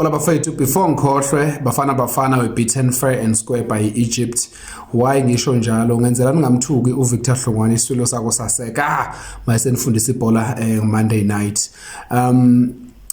Ola bafethu before ngikhohlwe Bafana were beaten fair and square by Egypt. Why ngisho njalo ngenzela ningamthuki uVictor Hlongwane isitulo sako saseka mayisenifundisa ibhola Monday night.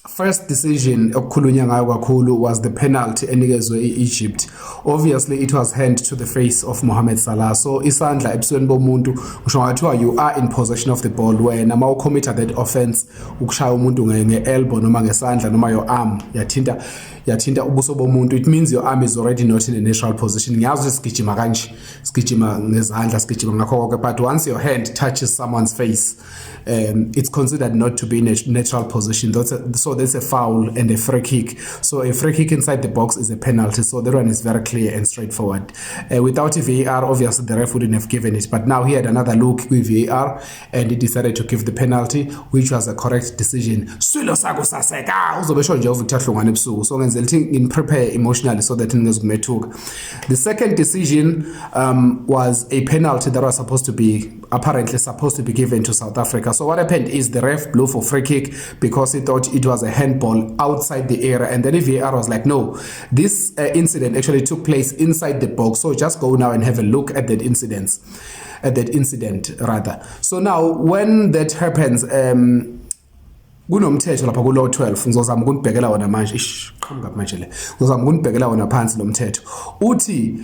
First decision okukhulunywa ngayo kakhulu was the penalty enikezwe Egypt. Obviously it was hand to the face of Mohamed Salah. So isandla ebusweni bomuntu ngisho ngathiwa you are in possession of the ball wena ma ucommit that offense ukushaya umuntu nge-elbow noma ngesandla noma your arm yathinta ubuso bomuntu, it means your arm is already not in a natural position. Ngiyazi sigijima kanje, sigijima ngezandla, sigijima ngakho konke, but once your hand touches someone's face, it's considered not to be in a natural position. So that's a foul and a free kick. So a free kick inside the box is a penalty. So that one is very clear and straightforward. Without a VAR, obviously the ref wouldn't have given it. But now he had another look with VAR and he decided to give the penalty, which was a correct decision. Swilo sako saseka uzobesho nje uVictor Hlongwane ebusuku. So ngenzela in prepare emotionally so that ngizokumethuka. The second decision was a penalty that was apparently supposed to be given to South Africa. So what happened is the ref blew for free kick because he thought it was a handball outside the area, and then the VAR was like, no, this incident actually took place inside the box. So just go now and have a look at that incident rather. So now when that happens, kunomthetho lapha ku law 12 ngizozama ukunibhekela wona manje qhamuka manje le ngizozama ukunibhekela wona phansi lo mthetho uthi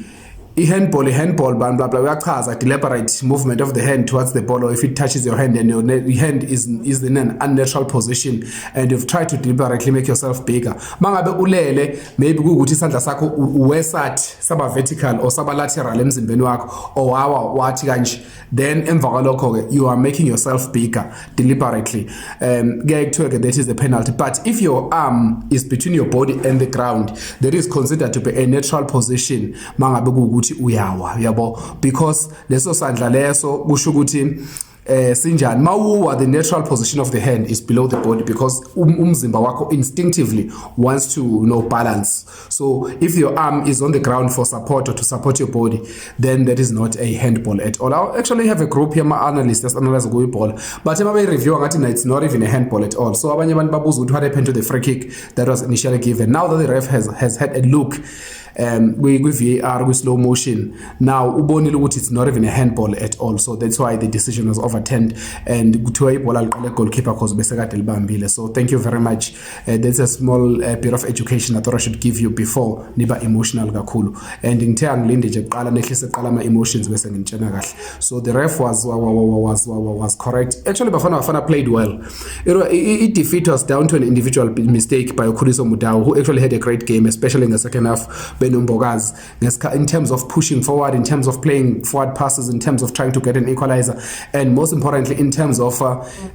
handball blah blah blah uyachaza deliberate movement of the hand towards the ball, or if it touches your hand and your hand is in an unnatural position and you've tried to deliberately make yourself bigger. Mangabe ulele maybe kuukuthi isandla sakho uwesathi saba vertical or saba lateral emzimbeni wakho or wathi kanje, then emva kwalokho you are making yourself bigger deliberately. That is a penalty. But if your arm is between your body and the ground, that is considered to be a natural position. Mangabe kuukuthi uyawa yabo, because leso sandla leso kusho ukuthi sinjani mawuwa, the natural position of the hand is below the body because umzimba wakho instinctively wants to balance. So if your arm is on the ground for support or to support your body, then that is not a handball at all. I actually have a group here, my analysts that's analyze go ball, but emabe review ngathi it's not even a handball at all. So abanye abantu babuza ukuthi what happened to the free kick that was initially given. Now that the ref has had a look with VAR with slow motion, now ubonile ukuthi it's not even a handball at all. So that's why the decision was overturned and kuthiwa ibhola liqale goalkeeper cause bese kade libambile. So thank you very much. That's a small bit of education I thought I should give you before niba emotional kakhulu, and ngithe angilinde nje kuqala nehlise eqala ama emotions bese ngintshena kahle. So the ref was correct. Actually Bafana played well. It defeat was down to an individual mistake by Khuliso Mudau, who actually had a great game, especially in the second half. In terms of pushing forward, in terms of playing forward passes, in terms of trying to get an equalizer, and most importantly in terms of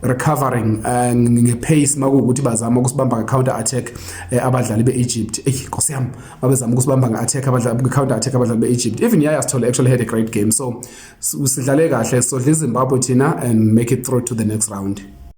recovering pace makuukuthi bazama ukusibamba counter attack abadlali beEgypt. Nkosi yami babezama ukusibamba attack abadlali counter attack abadlali beEgypt. Even Yaya Sithole actually had a great game. So sidlale kahle, so Zimbabwe thina and make it through to the next round.